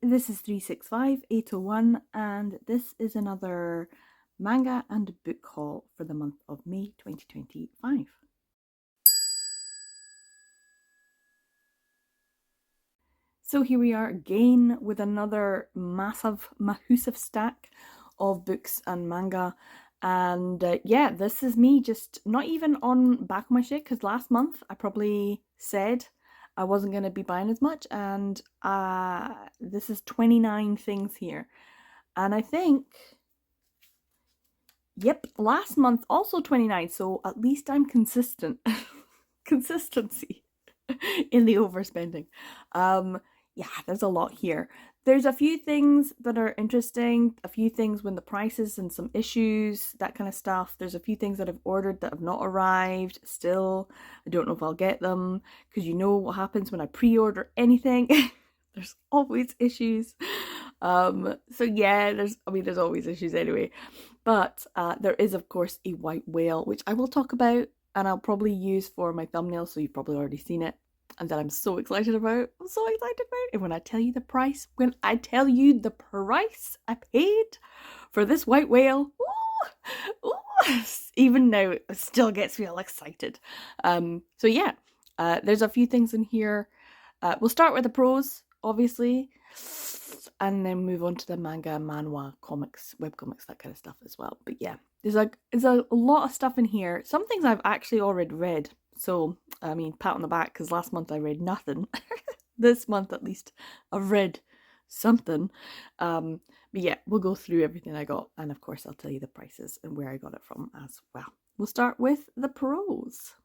This is 365801 and this is another manga and book haul for the month of May 2025. So here we are again with another massive stack of books and manga. And yeah, this is me just not even on back of my shit, because last month I probably said I wasn't going to be buying as much, and this is 29 things here. And I think, yep, last month also 29, so at least I'm consistent. Consistency in the overspending. Yeah, there's a lot here. There's a few things that are interesting, a few things when the prices and some issues, that kind of stuff. There's a few things that I've ordered that have not arrived still. I don't know if I'll get them, because you know what happens when I pre-order anything. There's always issues. So yeah, there's always issues anyway. But there is, of course, a white whale, which I will talk about and I'll probably use for my thumbnail, so you've probably already seen it, and that I'm so excited about. I'm so excited about. And when I tell you the price I paid for this white whale, ooh, even now it still gets me all excited. So yeah, there's a few things in here. We'll start with the pros, obviously, and then move on to the manga, manhwa, comics, webcomics, that kind of stuff as well. But yeah, there's a lot of stuff in here. Some things I've actually already read. So, I mean, pat on the back, because last month I read nothing. This month, at least, I've read something. But yeah, we'll go through everything I got. And of course, I'll tell you the prices and where I got it from as well. We'll start with the pros.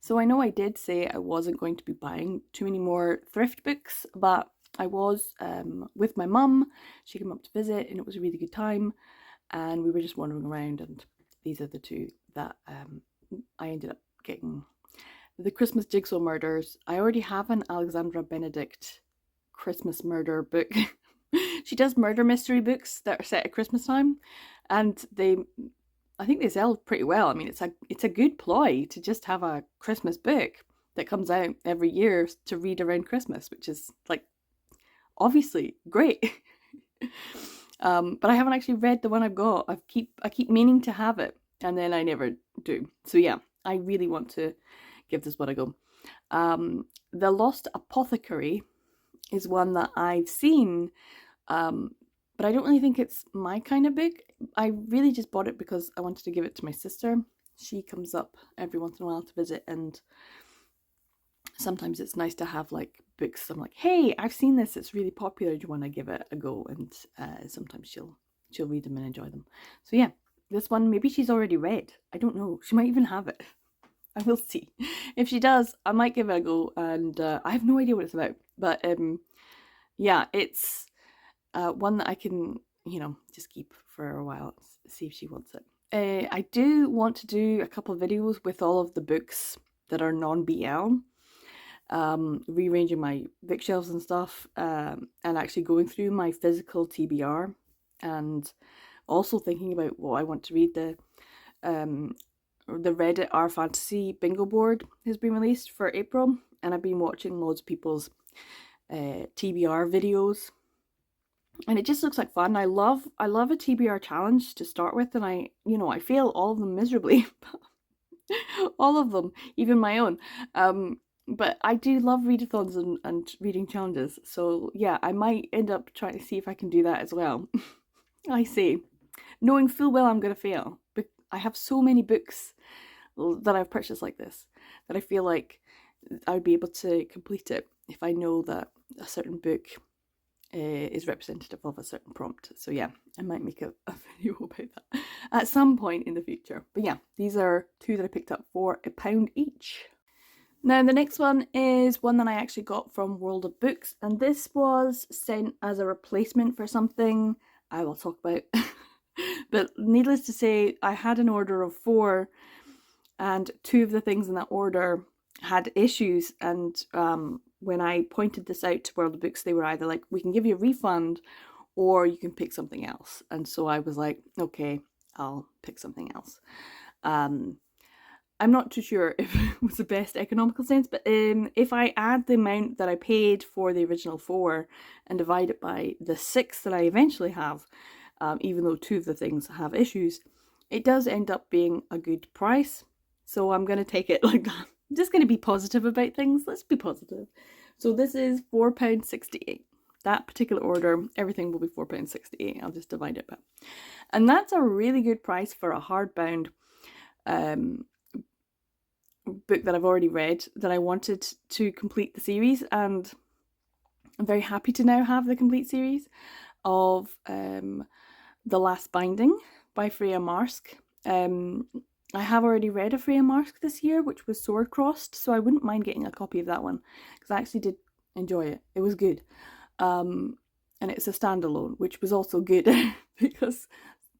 So I know I did say I wasn't going to be buying too many more thrift books, but I was with my mum. She came up to visit and it was a really good time. And we were just wandering around, and these are the two that I ended up getting. The Christmas Jigsaw Murders. I already have an Alexandra Benedict Christmas murder book. She does murder mystery books that are set at Christmas time, and I think they sell pretty well. I mean, it's a good ploy to just have a Christmas book that comes out every year to read around Christmas, which is like obviously great. But I haven't actually read the one I've got. I keep meaning to have it, and then I never do. So yeah, I really want to give this one a go. The Lost Apothecary is one that I've seen, but I don't really think it's my kind of book. I really just bought it because I wanted to give it to my sister. She comes up every once in a while to visit, and sometimes it's nice to have like books. I'm like, hey, I've seen this, it's really popular, do you want to give it a go? And sometimes she'll read them and enjoy them. So yeah, this one maybe she's already read. I don't know. She might even have it. I will see. If she does, I might give it a go, and I have no idea what it's about. But yeah, it's one that I can, just keep for a while, see if she wants it. I do want to do a couple of videos with all of the books that are non-BL, rearranging my bookshelves and stuff, and actually going through my physical TBR, and also thinking about what I want to read. The Reddit R Fantasy bingo board has been released for April, and I've been watching loads of people's TBR videos, and it just looks like fun. I love a TBR challenge to start with, and I fail all of them miserably. All of them, even my own. But I do love readathons and reading challenges, so yeah, I might end up trying to see if I can do that as well. I say, knowing full well I'm going to fail, but I have so many books that I've purchased like this that I feel like I would be able to complete it if I know that a certain book is representative of a certain prompt. So yeah, I might make a video about that at some point in the future. But yeah, these are two that I picked up for £1 each. Now the next one is one that I actually got from World of Books, and this was sent as a replacement for something I will talk about. But needless to say, I had an order of 4, and 2 of the things in that order had issues, and when I pointed this out to World of Books, they were either like, we can give you a refund or you can pick something else. And so I was like, okay, I'll pick something else. I'm not too sure if it was the best economical sense, but if I add the amount that I paid for the original 4 and divide it by the 6 that I eventually have, even though 2 of the things have issues, it does end up being a good price. So I'm going to take it like that. I'm just going to be positive about things. Let's be positive. So this is £4.68. That particular order, everything will be £4.68. I'll just divide it by. And that's a really good price for a hardbound book that I've already read, that I wanted to complete the series, and I'm very happy to now have the complete series of The Last Binding by Freya Marsk. I have already read a Freya Marsk this year, which was Sword Crossed, so I wouldn't mind getting a copy of that one, because I actually did enjoy it. It was good. And it's a standalone, which was also good, because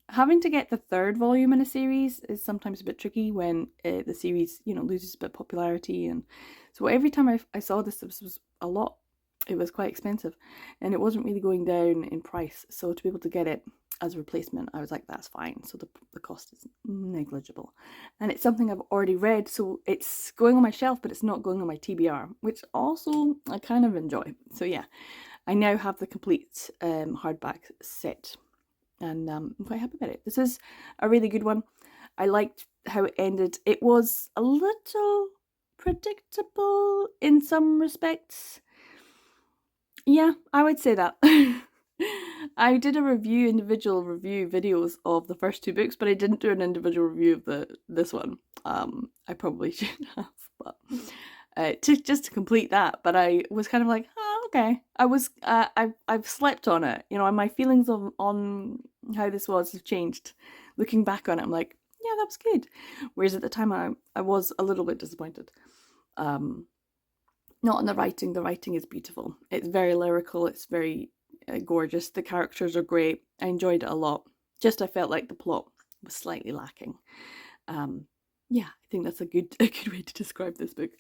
having to get the 3rd volume in a series is sometimes a bit tricky when the series, loses a bit of popularity. And so every time I saw this was a lot. It was quite expensive, and it wasn't really going down in price. So to be able to get it as a replacement, I was like, that's fine. So the cost is negligible. And it's something I've already read, so it's going on my shelf, but it's not going on my TBR, which also I kind of enjoy. So yeah, I now have the complete hardback set. And I'm quite happy about it. This is a really good one. I liked how it ended. It was a little predictable in some respects. Yeah, I would say that. I did individual review videos of the first 2 books, but I didn't do an individual review of this one. I probably should have, but just to complete that. But I was kind of like, oh, okay. I've slept on it, and my feelings on how this was have changed. Looking back on it, I'm like, yeah, that was good. Whereas at the time, I was a little bit disappointed. Not on the writing. The writing is beautiful. It's very lyrical. It's very gorgeous. The characters are great. I enjoyed it a lot. Just I felt like the plot was slightly lacking. Yeah, I think that's a good way to describe this book.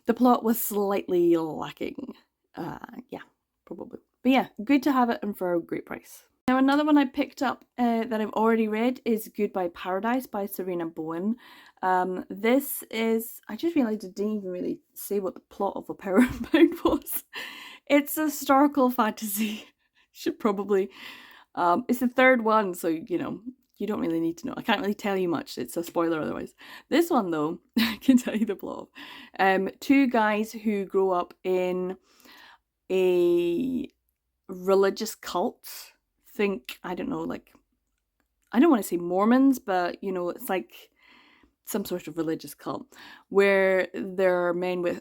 The plot was slightly lacking. Yeah, probably. But yeah, good to have it and for a great price. Now another one I picked up that I've already read is Goodbye Paradise by Serena Bowen. This is, I just realised I didn't even really say what the plot of A Powerbound was. It's a historical fantasy. Should probably. It's the 3rd one, so you don't really need to know. I can't really tell you much. It's a spoiler otherwise. This one though, I can tell you the plot. 2 guys who grow up in a religious cult. Think, I don't know, like, I don't want to say Mormons, but it's like some sort of religious cult where there are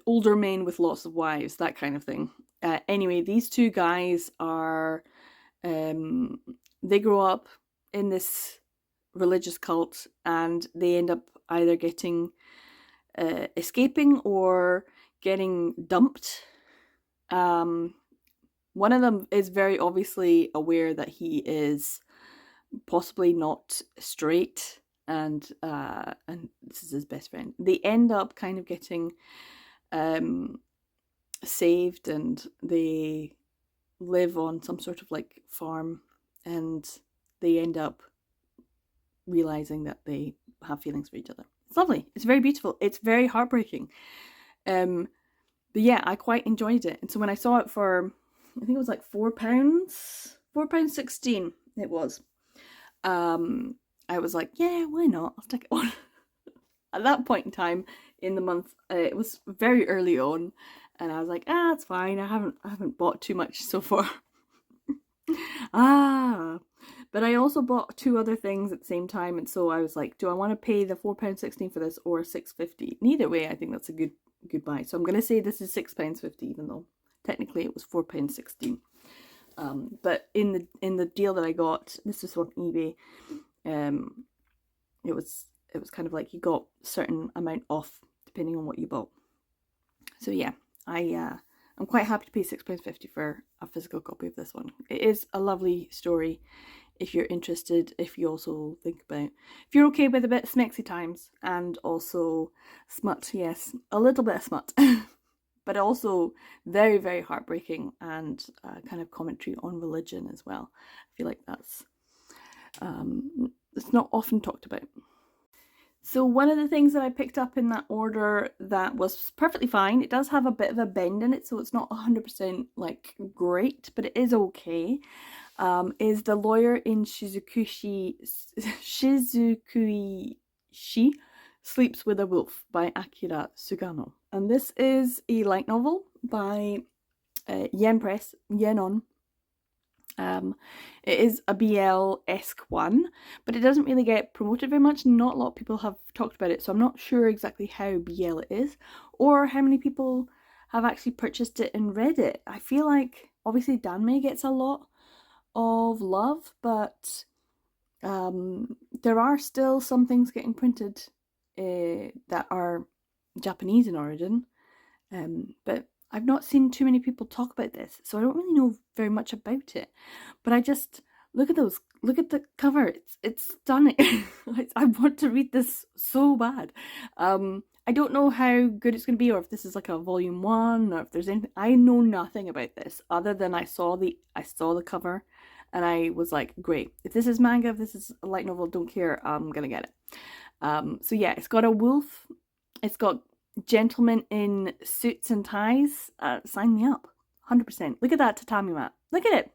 older men with lots of wives, that kind of thing. Anyway, these 2 guys are they grow up in this religious cult, and they end up either escaping or getting dumped. One of them is very obviously aware that he is possibly not straight, and this is his best friend. They end up kind of getting saved, and they live on some sort of like farm, and they end up realizing that they have feelings for each other. It's lovely. It's very beautiful. It's very heartbreaking. But yeah, I quite enjoyed it. And so when I saw it for, I think it was like £4, £4.16 it was. I was like, yeah, why not? I'll stick it on. At that point in time in the month, it was very early on, and I was like, it's fine. I haven't bought too much so far. But I also bought 2 other things at the same time, and so I was like, do I want to pay the £4.16 for this or £6.50? Neither way, I think that's a good buy. So I'm going to say this is £6.50, even though technically it was £4.16. But in the deal that I got, this was on eBay. It was kind of like you got a certain amount off depending on what you bought. So yeah, I'm quite happy to pay £6.50 for a physical copy of this one. It is a lovely story if you're interested, if you also think about, if you're okay with a bit of smexy times and also smut, yes, a little bit of smut, but also very, very heartbreaking, and kind of commentary on religion as well. I feel like that's, it's not often talked about. So one of the things that I picked up in that order that was perfectly fine, it does have a bit of a bend in it, so it's not 100% like great, but it is okay, is The Lawyer in Shizukuishi Sleeps with a Wolf by Akira Sugano. And this is a light novel by Yen Press, Yenon. It is a BL-esque one, but it doesn't really get promoted very much. Not a lot of people have talked about it, so I'm not sure exactly how BL it is, or how many people have actually purchased it and read it. I feel like, obviously, Danmei gets a lot of love, but there are still some things getting printed that are Japanese in origin, but I've not seen too many people talk about this, so I don't really know very much about it. But I just look at those, look at the cover. It's stunning. I want to read this so bad. I don't know how good it's going to be, or if this is like a volume 1, or if there's anything. I know nothing about this other than I saw the cover, and I was like, great. If this is manga, if this is a light novel, don't care. I'm gonna get it. So yeah, it's got a wolf. It's got gentlemen in suits and ties. Sign me up, 100%. Look at that tatami mat. Look at it.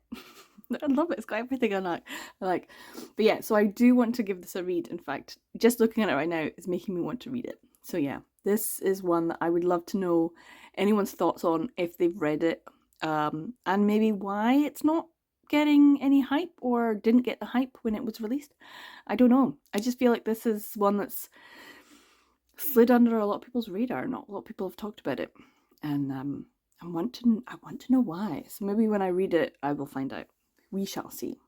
I love it. It's got everything I like. But yeah, so I do want to give this a read. In fact, just looking at it right now is making me want to read it. So yeah, this is one that I would love to know anyone's thoughts on if they've read it, and maybe why it's not getting any hype or didn't get the hype when it was released. I don't know. I just feel like this is one that's slid under a lot of people's radar. Not a lot of people have talked about it, and I want to know why. So maybe when I read it, I will find out. We shall see.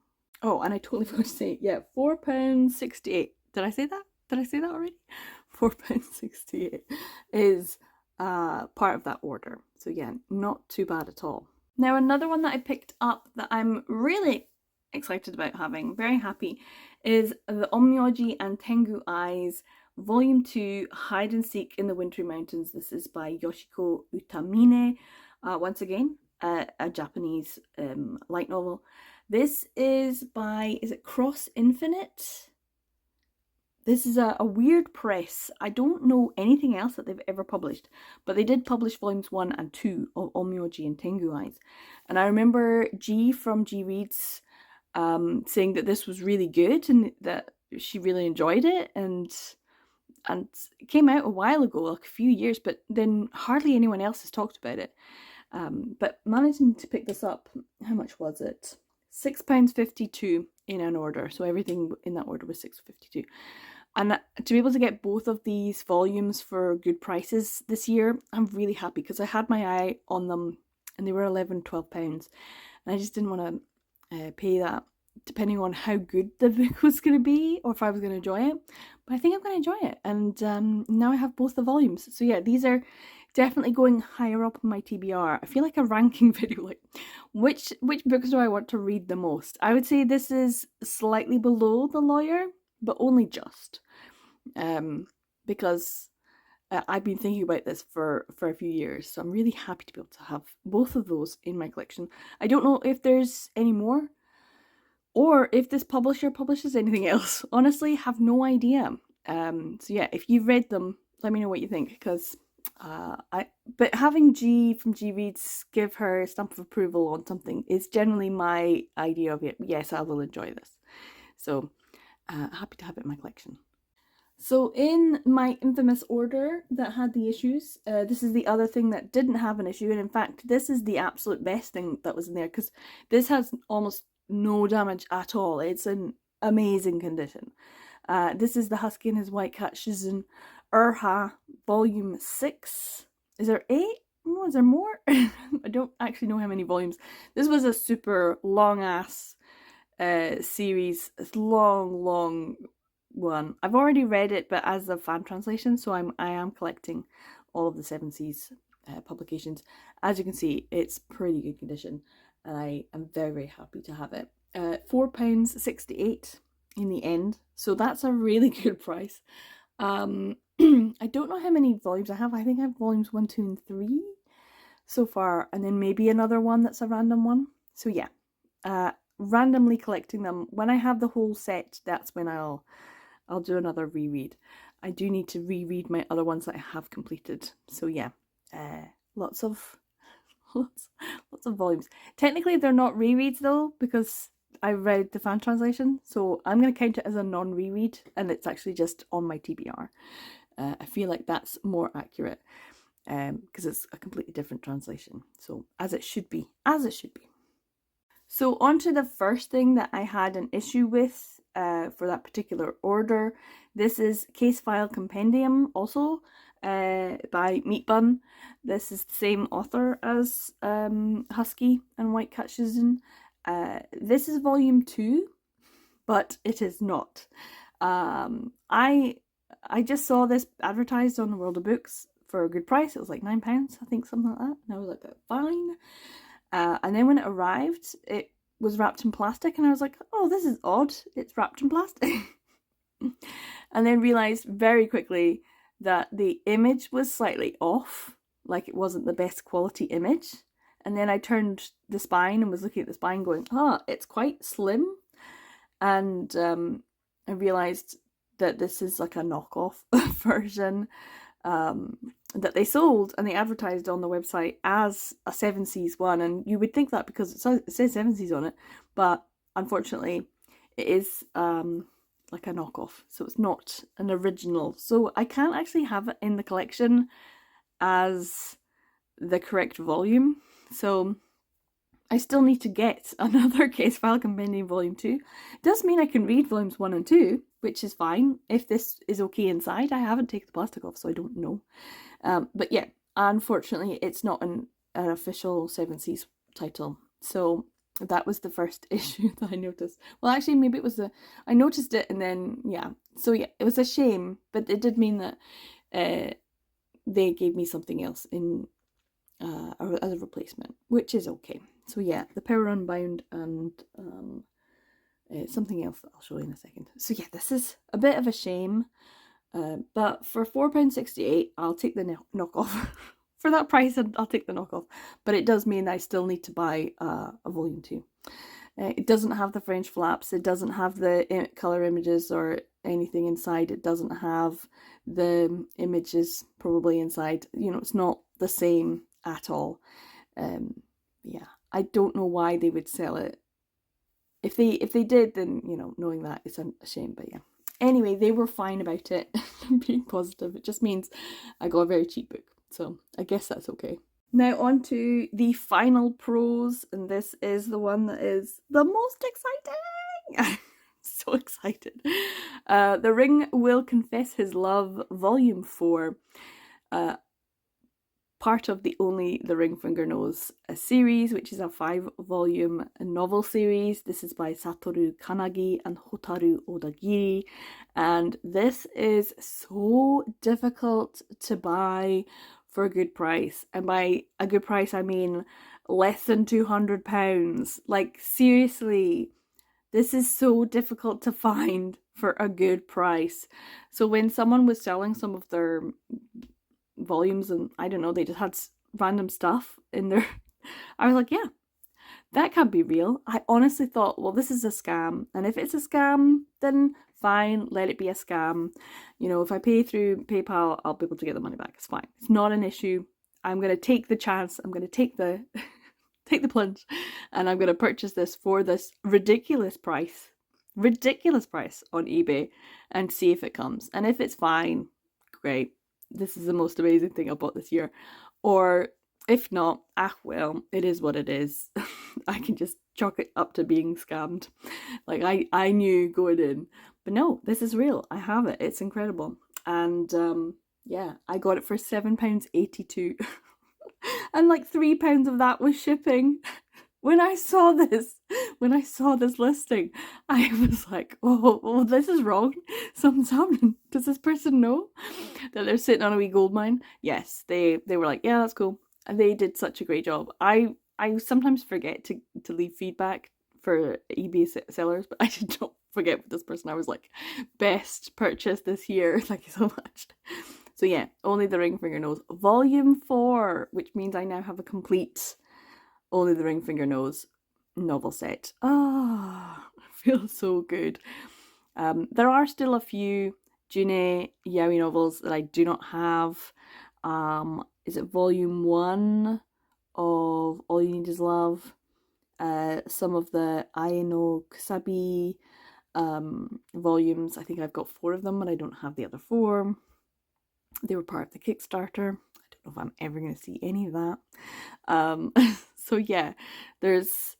Oh, and I totally forgot to say, yeah, £4.68. Did I say that? Did I say that already? £4.68 is part of that order. So yeah, not too bad at all. Now, another one that I picked up that I'm really excited about having, very happy, is the Onmyoji and Tengu Eyes Volume 2, Hide and Seek in the Wintry Mountains. This is by Yoshiko Utamine. Once again, a Japanese light novel. This is by, is it Cross Infinite? This is a weird press. I don't know anything else that they've ever published, but they did publish volumes 1 and 2 of Onmyoji and Tengu Eyes. And I remember G from G Reads saying that this was really good and that she really enjoyed it, and it came out a while ago, like a few years, but then hardly anyone else has talked about it. But managing to pick this up, how much was it? £6.52 in an order. So everything in that order was £6.52. And to be able to get both of these volumes for good prices this year, I'm really happy, because I had my eye on them and they were £11-12, and I just didn't want to pay that, depending on how good the book was going to be or if I was going to enjoy it. But I think I'm going to enjoy it, and now I have both the volumes. So yeah, these are definitely going higher up on my TBR. I feel like a ranking video, like which books do I want to read the most? I would say this is slightly below The Lawyer, but only just, because I've been thinking about this for a few years, so I'm really happy to be able to have both of those in my collection. I don't know if there's any more, or if this publisher publishes anything else. Honestly, have no idea. So yeah, if you've read them, let me know what you think, because but having G from G Reads give her stamp of approval on something is generally my idea of it. Yes, I will enjoy this. So happy to have it in my collection. So in my infamous order that had the issues, this is the other thing that didn't have an issue, and in fact this is the absolute best thing that was in there, because this has almost no damage at all. It's an amazing condition. This is The Husky and His White Cat Shizun Urha Volume 6. Is there 8? Oh, is there more? I don't actually know how many volumes. This was a super long ass series. It's long one. I've already read it, but as a fan translation, so I am collecting all of the Seven Seas publications. As you can see, it's pretty good condition, and I am very happy to have it. £4.68 in the end, so that's a really good price. I don't know how many volumes I have. I think I have volumes 1, 2, and 3 so far, and then maybe another one that's a random one. So yeah, randomly collecting them. When I have the whole set, that's when I'll do another reread. I do need to reread my other ones that I have completed. So yeah, lots of lots of volumes. Technically, they're not rereads though, because I read the fan translation, so I'm going to count it as a non-reread, and it's actually just on my TBR. I feel like that's more accurate because it's a completely different translation. So as it should be, as it should be. So on to the first thing that I had an issue with for that particular order. This is Case File Compendium, also by Meat Bun. This is the same author as Husky and White Cat Shizun. This is volume 2, but it is not. I just saw this advertised on the World of Books for a good price. It was like £9, I think, something like that. And I was like, fine. And then when it arrived, it was wrapped in plastic, and I was like, oh, this is odd. It's wrapped in plastic. And then realised very quickly that the image was slightly off, like it wasn't the best quality image. And then I turned the spine and was looking at the spine going, it's quite slim. And I realised that this is like a knockoff version that they sold and they advertised on the website as a 7 Seas one, and you would think that because it says 7 Seas on it, but unfortunately it is like a knockoff, so it's not an original. So I can't actually have it in the collection as the correct volume, so I still need to get another Case File Compendium Volume 2. It does mean I can read Volumes 1 and 2, which is fine. If this is okay inside, I haven't taken the plastic off, so I don't know. But yeah, unfortunately, it's not an official 7 Seas title. So that was the first issue that I noticed. Well, actually, maybe it was I noticed it and then, yeah. So yeah, it was a shame, but it did mean that they gave me something else in as a replacement, which is okay. So yeah, the Power Unbound and something else that I'll show you in a second. So yeah, this is a bit of a shame, but for £4.68, I'll take the knockoff. For that price, I'll take the knockoff. But it does mean I still need to buy a volume 2. It doesn't have the French flaps. It doesn't have the colour images or anything inside. It doesn't have the images probably inside. You know, it's not the same at all. Yeah, I don't know why they would sell it. If they did, then, you know, knowing that, it's a shame. But yeah, anyway, they were fine about it. Being positive, it just means I got a very cheap book, so I guess that's okay. Now on to the final prose, and this is the one that is the most exciting. So excited. The Ring Will Confess His Love, Volume 4. Part of the Only the Ring Finger Knows series, which is a 5-volume novel series. This is by Satoru Kanagi and Hotaru Odagiri, and this is so difficult to buy for a good price. And by a good price, I mean less than £200. Like, seriously, this is so difficult to find for a good price. So when someone was selling some of their volumes, and I don't know, they just had random stuff in there, I was like, yeah, that can't be real. I honestly thought, well, this is a scam, and if it's a scam, then fine, let it be a scam. You know, if I pay through PayPal, I'll be able to get the money back. It's fine. It's not an issue. I'm going to take the chance. I'm going to take the take the plunge, and I'm going to purchase this for this ridiculous price on eBay and see if it comes. And if it's fine, great. This is the most amazing thing I bought this year. Or if not, well, it is what it is. I can just chalk it up to being scammed. Like, I knew going in. But no, this is real. I have it. It's incredible. And yeah, I got it for £7.82. And like £3 of that was shipping. When I saw this listing, I was like, oh, this is wrong. Something's happening. Does this person know that they're sitting on a wee gold mine? Yes, they were like, yeah, that's cool. And they did such a great job. I sometimes forget to leave feedback for eBay sellers, but I did not forget with this person. I was like, best purchase this year. Thank you so much. So yeah, Only the Ring Finger Knows, Volume 4, which means I now have a complete Only the Ring Finger Knows novel set. Ah, feels so good. There are still a few June yaoi novels that I do not have. Is it volume 1 of All You Need Is Love? Some of the Ai no Kusabi volumes. I think I've got 4 of them, and I don't have the other 4. They were part of the Kickstarter. I don't know if I'm ever going to see any of that. So yeah, there's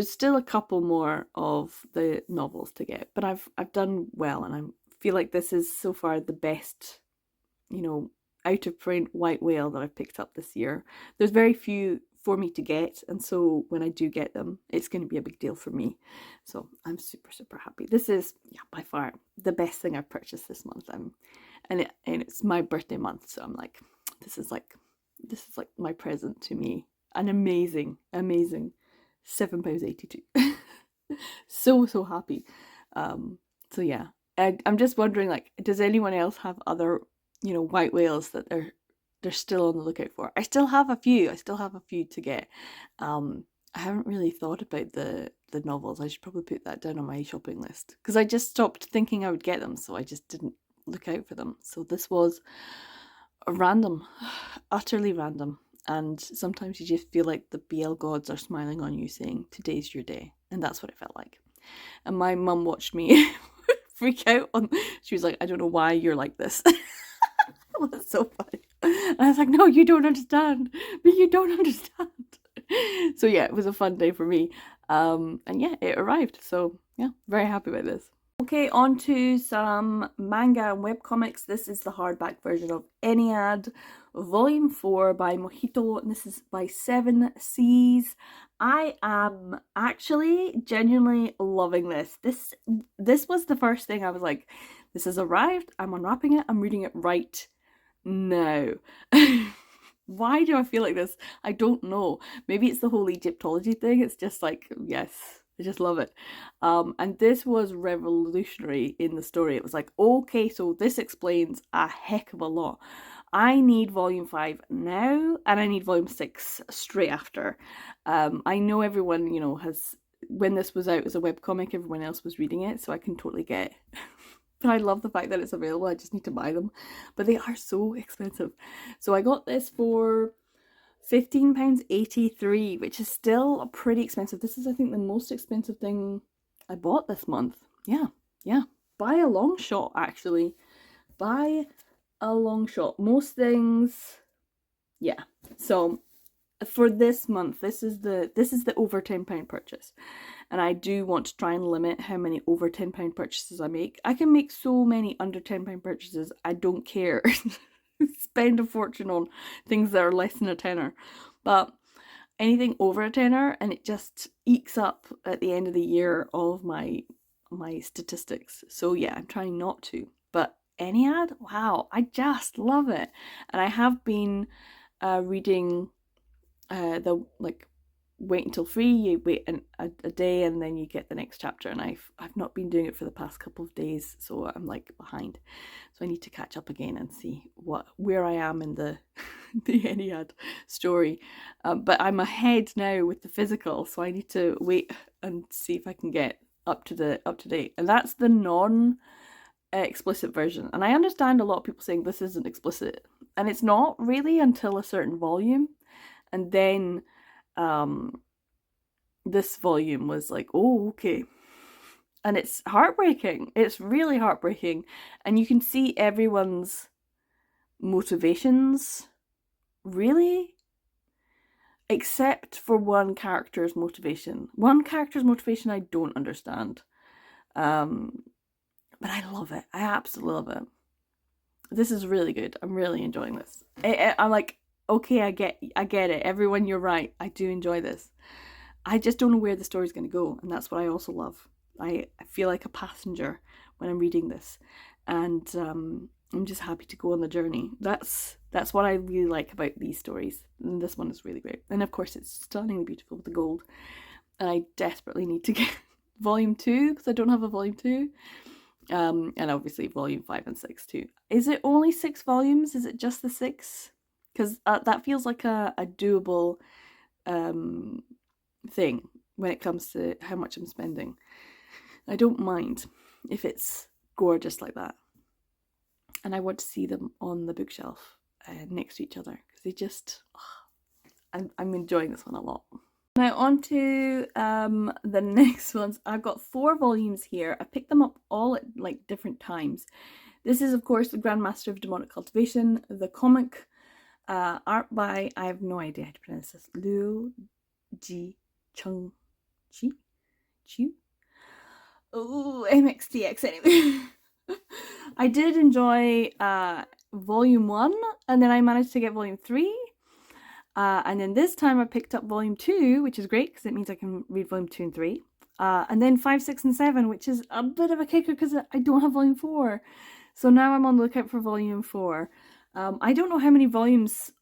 still a couple more of the novels to get, but I've done well, and I feel like this is so far the best, out of print white whale that I've picked up this year. There's very few for me to get, and so when I do get them, it's going to be a big deal for me. So I'm super, super happy. This is by far the best thing I've purchased this month. And it's my birthday month, so I'm like, this is like my present to me. An amazing £7.82. So happy. So yeah, I'm just wondering, like, does anyone else have other white whales that they're still on the lookout for? I still have a few to get. I haven't really thought about the novels. I should probably put that down on my shopping list, because I just stopped thinking I would get them, so I just didn't look out for them. So this was random, utterly random. And sometimes you just feel like the BL gods are smiling on you, saying, today's your day. And that's what it felt like. And my mum watched me freak out. She was like, I don't know why you're like this. It was so funny. And I was like, no, you don't understand. But you don't understand. So yeah, it was a fun day for me. And yeah, it arrived. So yeah, very happy about this. Okay, on to some manga and webcomics. This is the hardback version of Ennead, Volume 4 by Mojito, and this is by 7 Seas. I am actually genuinely loving this. This was the first thing I was like, this has arrived, I'm unwrapping it, I'm reading it right now. Why do I feel like this? I don't know. Maybe it's the whole Egyptology thing. It's just like, yes, I just love it. And this was revolutionary in the story. It was like, okay, so this explains a heck of a lot. I need volume 5 now, and I need volume 6 straight after. I know everyone, has, when this was out as a webcomic, everyone else was reading it, so I can totally get it. But I love the fact that it's available. I just need to buy them. But they are so expensive. So I got this for £15.83, which is still pretty expensive. This is, I think, the most expensive thing I bought this month. Yeah. By a long shot, actually. By a long shot. Most things, yeah. So for this month, this is the over £10 purchase. And I do want to try and limit how many over £10 purchases I make. I can make so many under £10 purchases. I don't care. Spend a fortune on things that are less than a tenner, but anything over a tenner, and it just ekes up at the end of the year of my statistics. So yeah, I'm trying not to. But Ennead, wow, I just love it. And I have been reading the wait until free, you wait a day and then you get the next chapter, and I've not been doing it for the past couple of days, so I'm like behind. So I need to catch up again and see where I am in the the Ennead story. But I'm ahead now with the physical, so I need to wait and see if I can get up to date. And that's the non explicit version. And I understand a lot of people saying this isn't explicit, and it's not really until a certain volume. And then this volume was like, oh, okay. And it's heartbreaking. It's really heartbreaking. And you can see everyone's motivations, really, except for one character's motivation. One character's motivation I don't understand. But I love it. I absolutely love it. This is really good. I'm really enjoying this. I'm like, okay, I get it. Everyone, you're right. I do enjoy this. I just don't know where the story's going to go, and that's what I also love. I feel like a passenger when I'm reading this, and I'm just happy to go on the journey. That's what I really like about these stories, and this one is really great. And of course, it's stunningly beautiful with the gold, and I desperately need to get volume 2 because I don't have a volume 2. And obviously volume 5 and 6 too. Is it only 6 volumes? Is it just the 6? Because that feels like a doable thing when it comes to how much I'm spending. I don't mind if it's gorgeous like that. and I want to see them on the bookshelf next to each other because they just, I'm enjoying this one a lot. Now on to the next ones. I've got 4 volumes here. I picked them up all at like different times. This is of course the Grandmaster of Demonic Cultivation, the comic, art by, I have no idea how to pronounce this, Liu Ji Chung Chi? Chu? Oh, MXTX anyway. I did enjoy volume 1, and then I managed to get volume 3. And then this time I picked up volume 2, which is great because it means I can read volume 2 and 3. And then 5, 6, and 7, which is a bit of a kicker because I don't have volume 4. So now I'm on the lookout for volume 4. I don't know how many volumes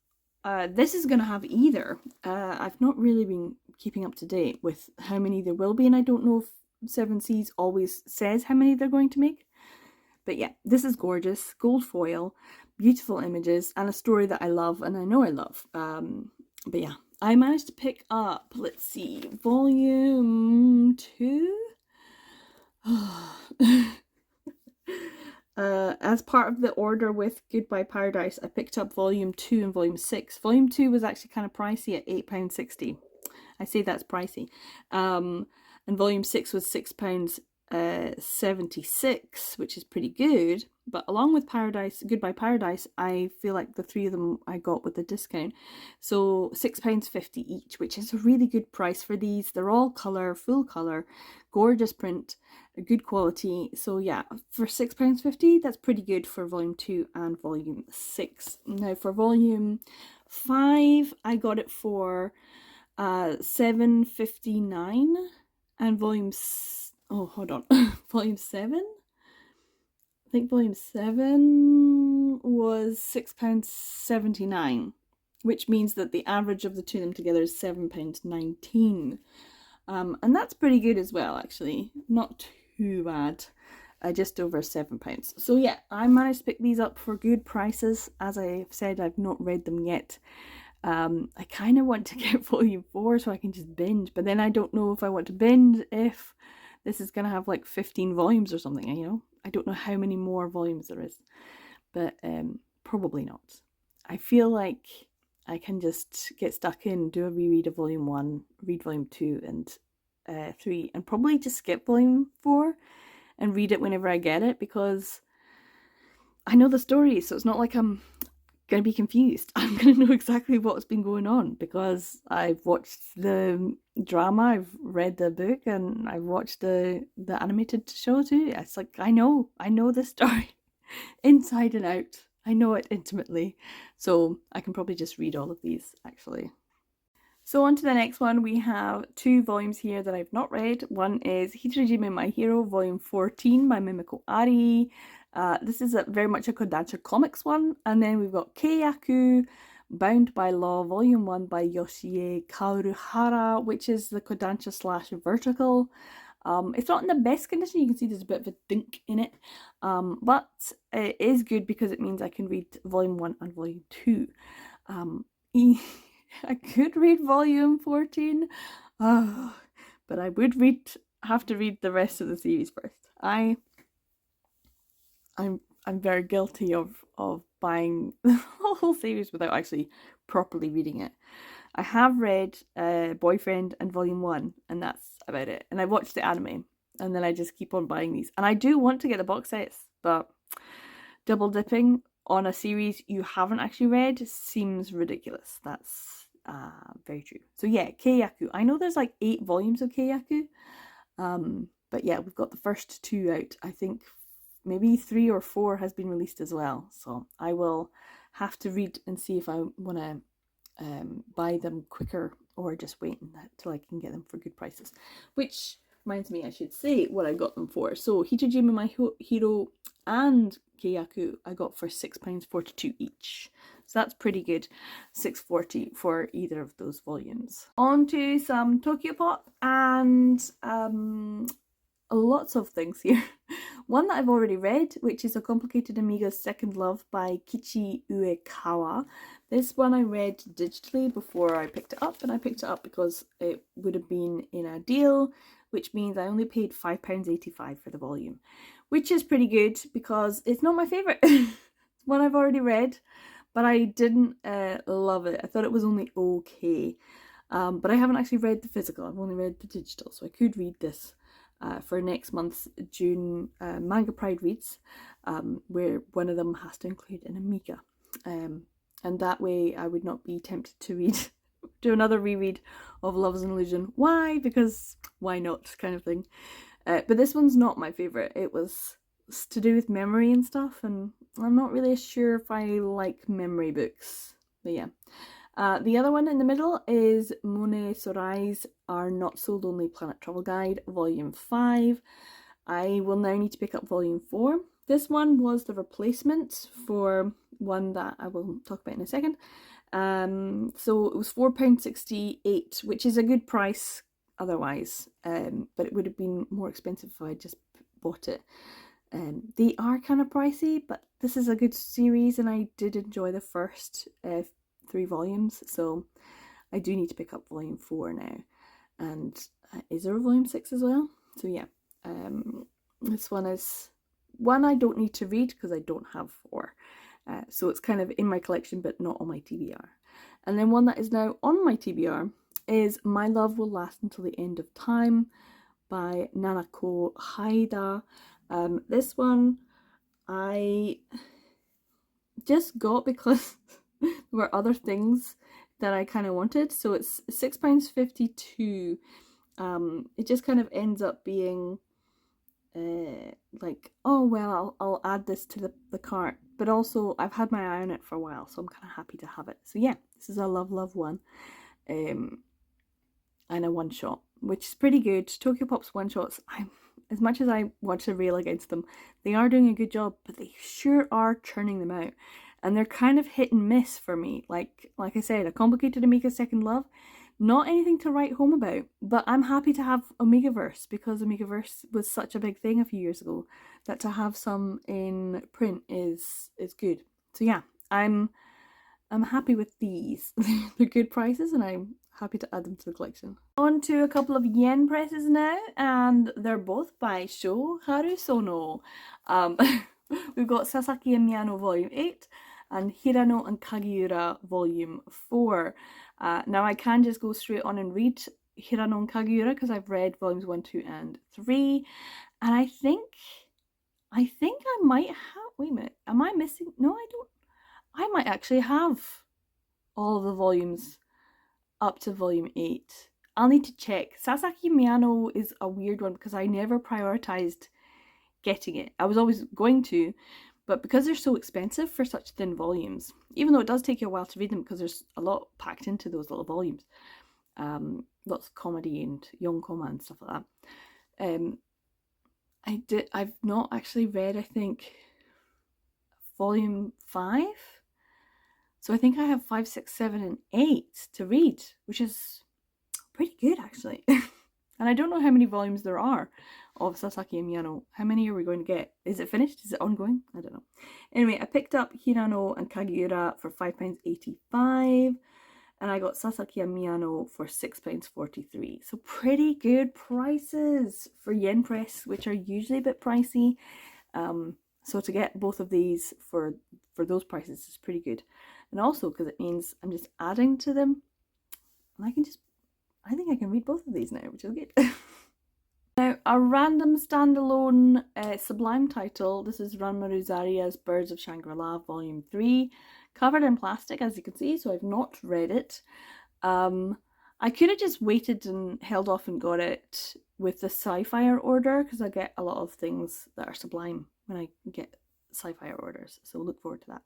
this is going to have either. I've not really been keeping up to date with how many there will be, and I don't know if 7 Seas always says how many they're going to make. But yeah, this is gorgeous. Gold foil, beautiful images, and a story that I love, and I know I love. But yeah, I managed to pick up, let's see, volume 2? As part of the order with Goodbye Paradise, I picked up volume 2 and volume 6. Volume 2 was actually kind of pricey at £8.60. I say that's pricey. And volume 6 was £6.76, which is pretty good. But along with Goodbye Paradise, I feel like the 3 of them I got with the discount. So £6.50 each, which is a really good price for these. They're all colour, full colour, gorgeous print, good quality. So yeah, for £6.50, that's pretty good for volume 2 and volume 6. Now for volume 5, I got it for £7.59, and volume volume 7? I think volume 7 was £6.79, which means that the average of the 2 of them together is £7.19. And that's pretty good as well, actually. Not too bad. Just over £7. So yeah, I managed to pick these up for good prices. As I've said, I've not read them yet. I kind of want to get volume 4 so I can just binge, but then I don't know if I want to binge if this is going to have like 15 volumes or something, you know? I don't know how many more volumes there is, but probably not. I feel like I can just get stuck in, do a reread of volume 1, read volume 2 and 3, and probably just skip volume 4 and read it whenever I get it, because I know the story, so it's not like I'm going to be confused. I'm going to know exactly what's been going on because I've watched the drama, I've read the book, and I've watched the animated show too. It's like I know this story inside and out. I know it intimately, so I can probably just read all of these actually. So on to the next one. We have 2 volumes here that I've not read. One is Hitorajime My Hero Volume 14 by Mimiko Ari. This is very much a Kodansha Comics one. And then we've got Keiyaku Bound by Law Volume 1 by Yoshie Kaoruhara, which is the Kodansha / vertical. It's not in the best condition. You can see there's a bit of a dink in it. But it is good because it means I can read Volume 1 and Volume 2. I could read volume 14, but I would have to read the rest of the series first. I'm very guilty of buying the whole series without actually properly reading it. I have read Boyfriend and Volume 1, and that's about it. And I watched the anime, and then I just keep on buying these. And I do want to get the box sets, but double dipping on a series you haven't actually read seems ridiculous. That's very true. So yeah, Keiyaku. I know there's like 8 volumes of Keiyaku, but yeah, we've got the first 2 out. I think maybe 3 or 4 has been released as well. So I will have to read and see if I want to buy them quicker or just wait until I can get them for good prices. Which reminds me, I should say what I got them for. So Hitojima My Hero and Keiyaku I got for £6.42 each. So that's pretty good. £6.40 for either of those volumes. On to some Tokyo Pop and lots of things here. One that I've already read, which is A Complicated Amiga's Second Love by Kichi Uekawa. This one I read digitally before I picked it up, and I picked it up because it would have been in a deal, which means I only paid £5.85 for the volume, which is pretty good because it's not my favourite. one I've already read, but I didn't love it. I thought it was only okay. But I haven't actually read the physical, I've only read the digital, so I could read this for next month's June Manga Pride reads, where one of them has to include an Amiga. And that way I would not be tempted to read, do another reread of Love's an Illusion. Why? Because why not, kind of thing. But this one's not my favourite. It was to do with memory and stuff, and I'm not really sure if I like memory books. But yeah. The other one in the middle is Mone Sorai's Our Not So Lonely Planet Travel Guide, Volume 5. I will now need to pick up Volume 4. This one was the replacement for one that I will talk about in a second. So it was £4.68, which is a good price otherwise, but it would have been more expensive if I just bought it. They are kind of pricey, but this is a good series, and I did enjoy the first 3 volumes, so I do need to pick up Volume 4 now. And is there a Volume 6 as well? So yeah, this one is one I don't need to read because I don't have 4. So it's kind of in my collection but not on my TBR. And then one that is now on my TBR is My Love Will Last Until the End of Time by Nanako Haida. This one I just got because there were other things that I kind of wanted. So it's £6.52. It just kind of ends up being like, oh well, I'll add this to the cart, but also I've had my eye on it for a while, so I'm kind of happy to have it. So yeah, this is a love one, and a one shot, which is pretty good. Tokyo Pop's one shots, as much as I want to rail against them, they are doing a good job, but they sure are churning them out, and they're kind of hit and miss for me. Like I said, A Complicated Amiga Second Love, not anything to write home about, but I'm happy to have Omegaverse because Omegaverse was such a big thing a few years ago that to have some in print is good. So yeah, I'm happy with these. They're good prices, and I'm happy to add them to the collection. On to a couple of yen presses now, and they're both by Sho Harusono. We've got Sasaki and Miyano Volume 8 and Hirano and Kagiura Volume 4. Now I can just go straight on and read Hirano and Kagiura because I've read Volumes 1, 2 and 3, and I think I might have, wait a minute, am I missing? No, I don't. I might actually have all of the volumes up to Volume 8. I'll need to check. Sasaki Miyano is a weird one because I never prioritized getting it. I was always going to, but because they're so expensive for such thin volumes, even though it does take you a while to read them because there's a lot packed into those little volumes, lots of comedy and yonkoma and stuff like that. I've not actually read, I think, Volume 5. So I think I have 5, 6, 7, and 8 to read, which is pretty good actually. And I don't know how many volumes there are of Sasaki and Miyano. How many are we going to get? Is it finished? Is it ongoing? I don't know. Anyway, I picked up Hirano and Kagiura for £5.85, and I got Sasaki and Miyano for £6.43. So pretty good prices for yen press, which are usually a bit pricey. So to get both of these for those prices is pretty good. And also because it means I'm just adding to them, and I think I can read both of these now, which is good. Now, a random standalone Sublime title. This is Ranmaru Zaria's Birds of Shangri-La Volume 3, covered in plastic, as you can see, so I've not read it. I could have just waited and held off and got it with the Sci-Fi order, because I get a lot of things that are Sublime when I get Sci-Fi orders, so look forward to that.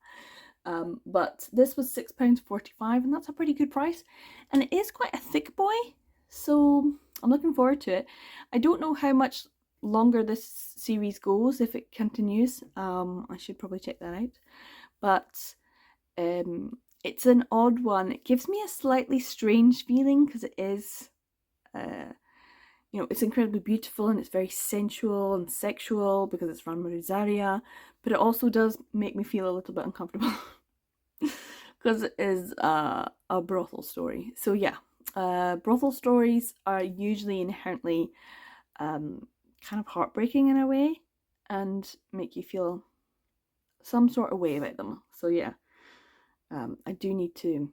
But this was £6.45, and that's a pretty good price, and it is quite a thick boy, so I'm looking forward to it. I don't know how much longer this series goes, if it continues. I should probably check that out, but it's an odd one. It gives me a slightly strange feeling because it is you know, it's incredibly beautiful and it's very sensual and sexual because it's Ranmaru Zaria, but it also does make me feel a little bit uncomfortable because it is a brothel story. So yeah, brothel stories are usually inherently kind of heartbreaking in a way and make you feel some sort of way about them. So yeah, I do need to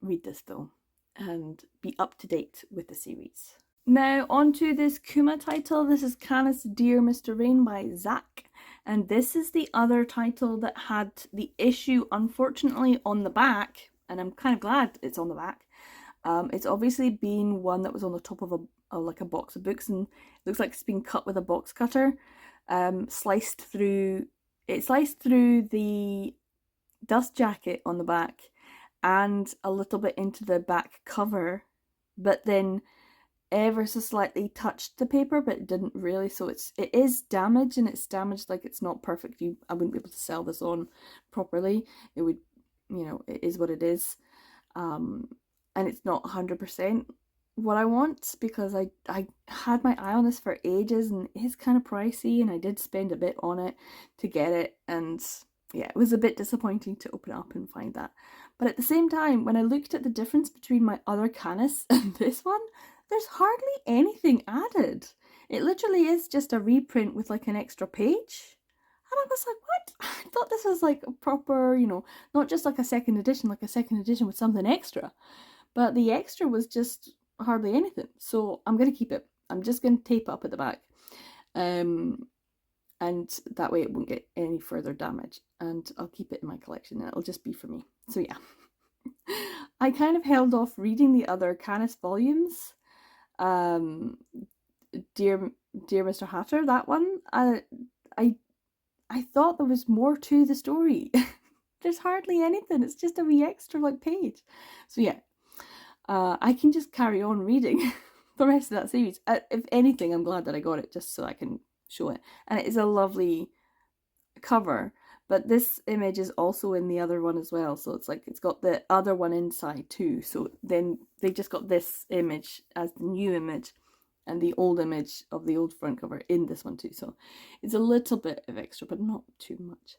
read this though and be up to date with the series. Now on to this Kuma title. This is Canis Dear Mr. Rain by Zach, and this is the other title that had the issue unfortunately on the back, and I'm kind of glad it's on the back. It's obviously been one that was on the top of a box of books, and it looks like it's been cut with a box cutter, sliced through the dust jacket on the back and a little bit into the back cover, but then ever so slightly touched the paper, but it didn't really. So it is damaged, and it's damaged like it's not perfect. I wouldn't be able to sell this on properly. It would, it is what it is. And it's not 100% what I want, because I had my eye on this for ages, and it's kind of pricey, and I did spend a bit on it to get it, and yeah, it was a bit disappointing to open it up and find that. But at the same time, when I looked at the difference between my other Canis and this one, there's hardly anything added. It literally is just a reprint with like an extra page. And I was like, what? I thought this was like a proper, not just like a second edition with something extra. But the extra was just hardly anything. So I'm going to keep it. I'm just going to tape up at the back. And that way it won't get any further damage. And I'll keep it in my collection, and it'll just be for me. So yeah. I kind of held off reading the other Canis volumes. Dear Mr. Hatter, that one, I thought there was more to the story. There's hardly anything. It's just a wee extra like page. So yeah, I can just carry on reading the rest of that series. If anything, I'm glad that I got it just so I can show it. And it is a lovely cover. But this image is also in the other one as well. So it's like it's got the other one inside too. So then they just got this image as the new image and the old image of the old front cover in this one too. So it's a little bit of extra, but not too much.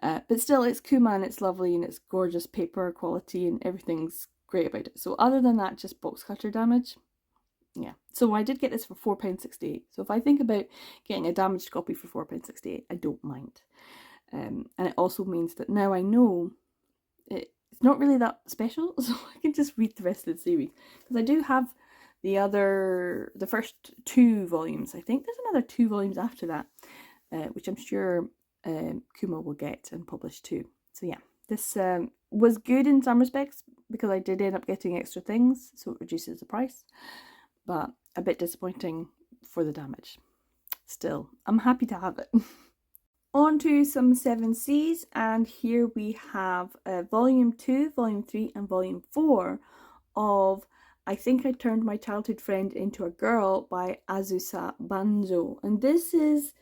But still, it's Kuma, and it's lovely, and it's gorgeous paper quality, and everything's great about it. So other than that, just box cutter damage. Yeah. So I did get this for £4.68. So if I think about getting a damaged copy for £4.68, I don't mind. And it also means that now I know it's not really that special, so I can just read the rest of the series. Because I do have the first 2 volumes. I think there's another 2 volumes after that, which I'm sure Kuma will get and publish too. So yeah, this was good in some respects, because I did end up getting extra things, so it reduces the price. But a bit disappointing for the damage. Still, I'm happy to have it. On to some 7Cs, and here we have Volume 2, Volume 3 and Volume 4 of I Think I Turned My Childhood Friend Into a Girl by Azusa Banjo. And this is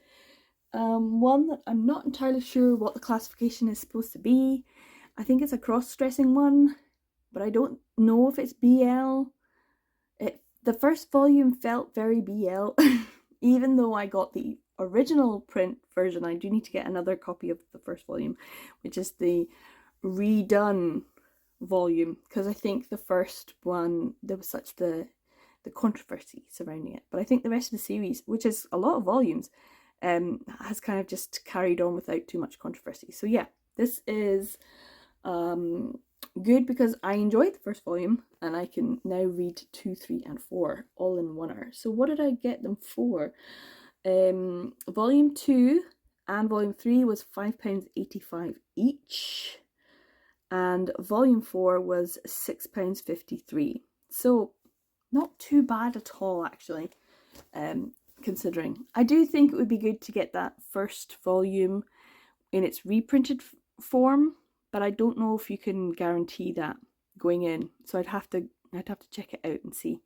one that I'm not entirely sure what the classification is supposed to be. I think it's a cross-dressing one, but I don't know if it's BL. The first volume felt very BL, even though I got the original print version. I do need to get another copy of the first volume, which is the redone volume, because I think the first one, there was such the controversy surrounding it. But I think the rest of the series, which is a lot of volumes, has kind of just carried on without too much controversy. So yeah, this is good because I enjoyed the first volume, and I can now read 2, 3 and 4 all in one-er. So what did I get them for? Volume 2 and Volume 3 was £5.85 each, and Volume 4 was £6.53. So not too bad at all, actually, considering. I do think it would be good to get that first volume in its reprinted form, but I don't know if you can guarantee that going in. So I'd have to check it out and see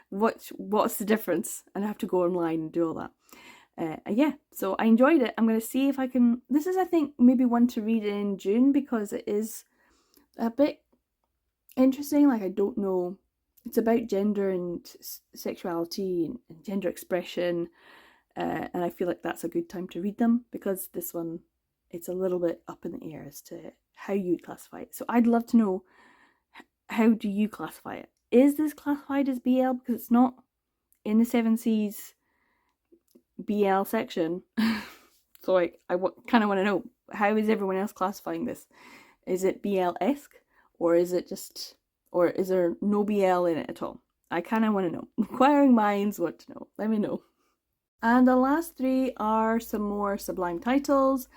what's the difference, and I have to go online and do all that. Yeah, so I enjoyed it. I'm going to see if I can. This is, I think, maybe one to read in June, because it is a bit interesting. Like, I don't know. It's about gender and sexuality and gender expression, and I feel like that's a good time to read them, because this one, it's a little bit up in the air as to how you'd classify it. So I'd love to know, how do you classify it? Is this classified as BL? Because it's not in the 7C's BL section. So I kind of want to know, how is everyone else classifying this? Is it BL-esque, or is it just, or is there no BL in it at all? I kind of want to know. Inquiring minds want to know. Let me know. And the last three are some more Sublime titles.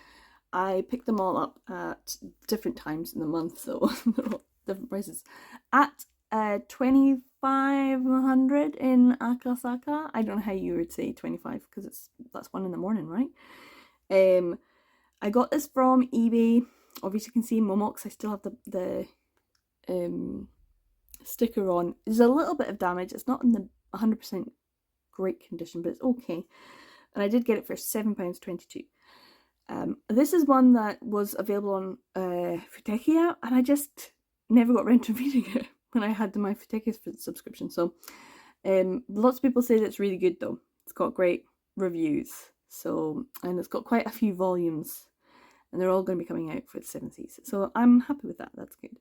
I picked them all up at different times in the month, so they're all different prices. At 2,500 in Akasaka. I don't know how you would say 25 because that's 1 a.m, right? I got this from eBay. Obviously, you can see Momox. I still have the sticker on. There's a little bit of damage. It's not in the 100% great condition, but it's okay. And I did get it for £7.22. This is one that was available on Futekia, and I just never got around to reading it when I had my Futekia subscription. So lots of people say that it's really good though. It's got great reviews. So, and it's got quite a few volumes, and they're all going to be coming out for the 7th season. So I'm happy with that. That's good.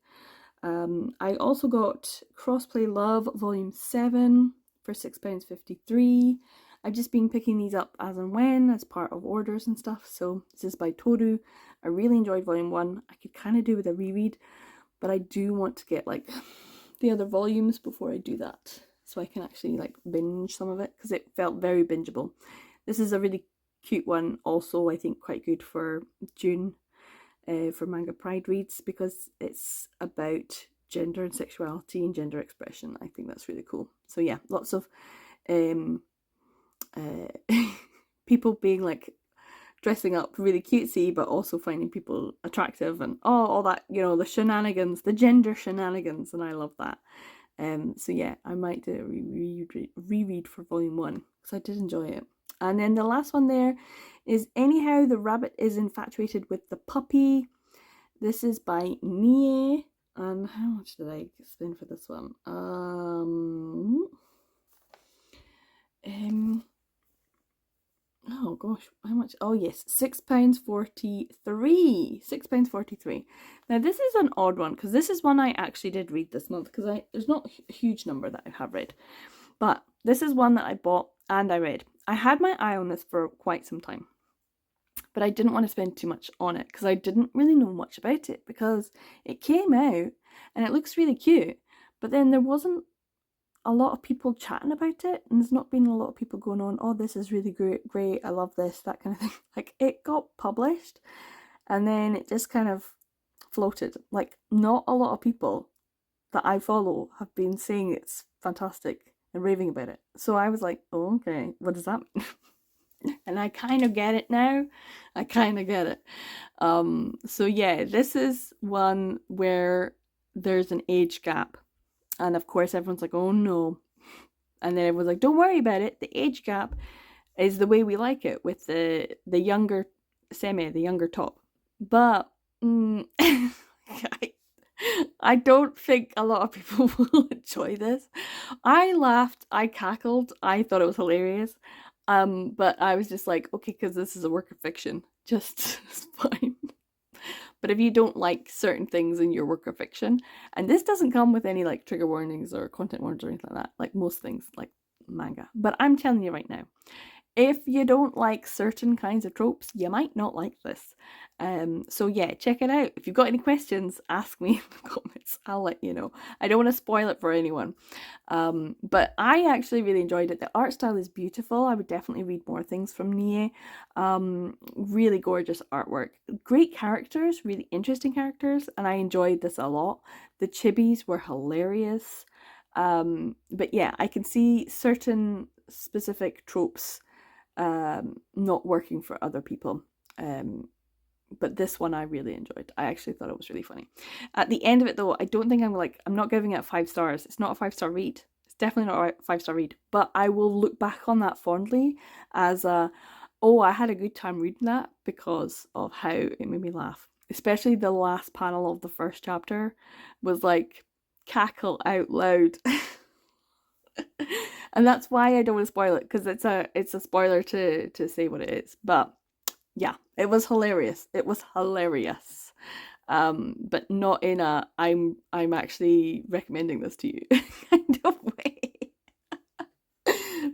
I also got Crossplay Love Volume 7 for £6.53. I've just been picking these up as and when, as part of orders and stuff. So this is by Toru. I really enjoyed Volume 1. I could kind of do with a reread, but I do want to get like the other volumes before I do that, so I can actually like binge some of it, because it felt very bingeable. This is a really cute one, also I think quite good for June, for Manga Pride reads, because it's about gender and sexuality and gender expression. I think that's really cool. So yeah, lots of people being like dressing up really cutesy, but also finding people attractive, and all that, you know, the shenanigans, the gender shenanigans, and I love that. So yeah, I might do a reread for Volume 1, because I did enjoy it. And then the last one there is Anyhow the Rabbit is Infatuated with the Puppy. This is by Nie. And how much did I spend for this one? Oh gosh, how much? Oh yes, £6.43. £6.43. Now this is an odd one, because this is one I actually did read this month, because there's not a huge number that I have read, but this is one that I bought and I read. I had my eye on this for quite some time, but I didn't want to spend too much on it, because I didn't really know much about it, because it came out and it looks really cute, but then there wasn't a lot of people chatting about it, and there's not been a lot of people going on, oh, this is really great, I love this, that kind of thing. Like, it got published and then it just kind of floated. Like, not a lot of people that I follow have been saying it's fantastic and raving about it. So I was like, oh, okay, what does that mean? And I kind of get it now. I kind of get it. So yeah, this is one where there's an age gap. And of course, everyone's like, oh no. And then everyone's like, don't worry about it. The age gap is the way we like it, with the younger semi, the younger top. But I don't think a lot of people will enjoy this. I laughed, I cackled, I thought it was hilarious. But I was just like, okay, because this is a work of fiction, just it's fine. But if you don't like certain things in your work of fiction, and this doesn't come with any like trigger warnings or content warnings or anything like that, like most things like manga. But I'm telling you right now, if you don't like certain kinds of tropes, you might not like this. So yeah, check it out. If you've got any questions, ask me in the comments. I'll let you know. I don't want to spoil it for anyone. But I actually really enjoyed it. The art style is beautiful. I would definitely read more things from Nie. Really gorgeous artwork. Great characters, really interesting characters, and I enjoyed this a lot. The chibis were hilarious. But yeah, I can see certain specific tropes not working for other people. But this one I really enjoyed. I actually thought it was really funny. At the end of it though, I don't think I'm not giving it 5 stars. It's not a 5-star read. It's definitely not a 5-star read. But I will look back on that fondly as oh, I had a good time reading that because of how it made me laugh. Especially the last panel of the first chapter was like cackle out loud. And that's why I don't want to spoil it, because it's a spoiler to say what it is. But yeah, it was hilarious. It was hilarious. But not in a I'm actually recommending this to you kind of way.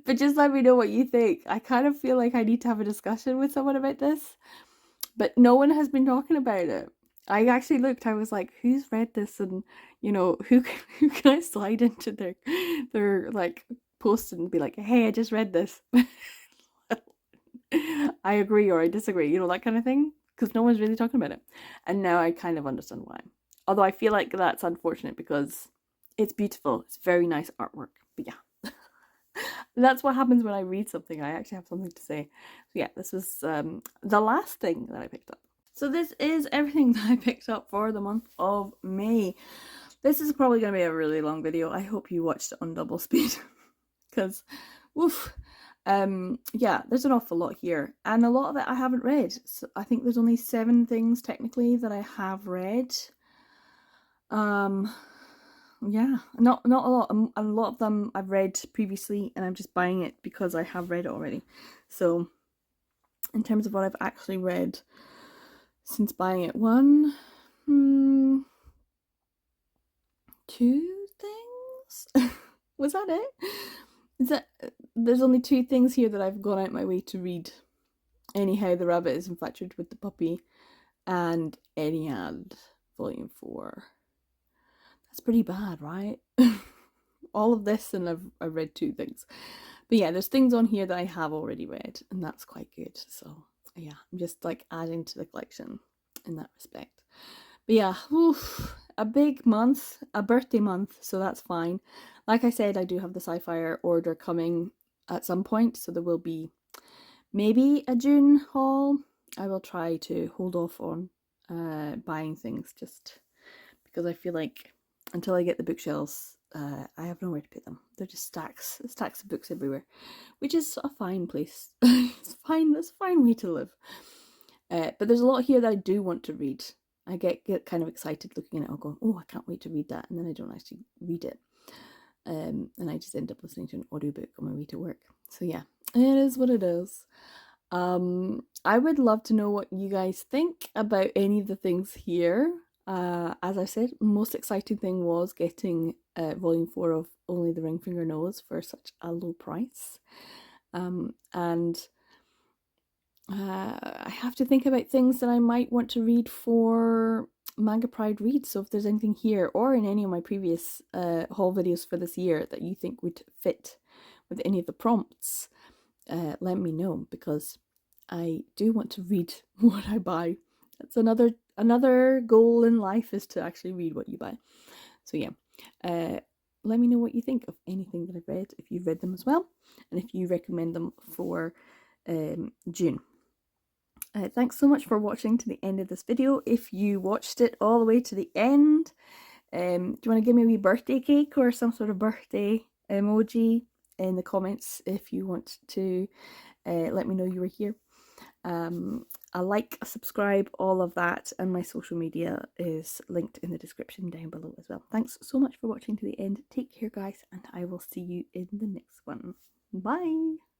But just let me know what you think. I kind of feel like I need to have a discussion with someone about this, but no one has been talking about it. I actually looked, I was like, who's read this, and who can I slide into their like post and be like, hey, I just read this. I agree or I disagree, that kind of thing, because no one's really talking about it. And now I kind of understand why. Although I feel like that's unfortunate because it's beautiful. It's very nice artwork. But yeah. That's what happens when I read something. I actually have something to say. So yeah, this was the last thing that I picked up. So this is everything that I picked up for the month of May. This is probably going to be a really long video. I hope you watched it on double speed because, woof. Yeah, there's an awful lot here, and a lot of it I haven't read. So I think there's only 7 things technically that I have read. Yeah, not a lot. A lot of them I've read previously, and I'm just buying it because I have read it already. So, in terms of what I've actually read since buying it, 2 things. Was that it? Is that there's only 2 things here that I've gone out my way to read. Anyhow, the rabbit is infatuated with the puppy, and Ennead, Volume 4. That's pretty bad, right? All of this, and I've read 2 things. But yeah, there's things on here that I have already read, and that's quite good. So yeah, I'm just like adding to the collection in that respect. But yeah, a big month, a birthday month, so that's fine. Like I said, I do have the Sci-Fi order coming at some point, so there will be maybe a June haul. I will try to hold off on buying things just because I feel like until I get the bookshelves, I have nowhere to put them. They're just stacks of books everywhere, which is a fine place. It's fine. That's a fine way to live. But there's a lot here that I do want to read. I get kind of excited looking at it. I'll go, oh, I can't wait to read that, and then I don't actually read it. And I just end up listening to an audiobook on my way to work. So yeah, it is what it is. I would love to know what you guys think about any of the things here. As I said, most exciting thing was getting volume 4 of Only the Ring Finger Knows for such a low price. And I have to think about things that I might want to read for Manga Pride Reads. So if there's anything here or in any of my previous haul videos for this year that you think would fit with any of the prompts, let me know, because I do want to read what I buy. That's another goal in life, is to actually read what you buy. So yeah, let me know what you think of anything that I've read, if you've read them as well, and if you recommend them for June. Thanks so much for watching to the end of this video. If you watched it all the way to the end, do you want to give me a wee birthday cake or some sort of birthday emoji in the comments if you want to let me know you were here. A like, a subscribe, all of that, and my social media is linked in the description down below as well. Thanks so much for watching to the end. Take care, guys, and I will see you in the next one. Bye!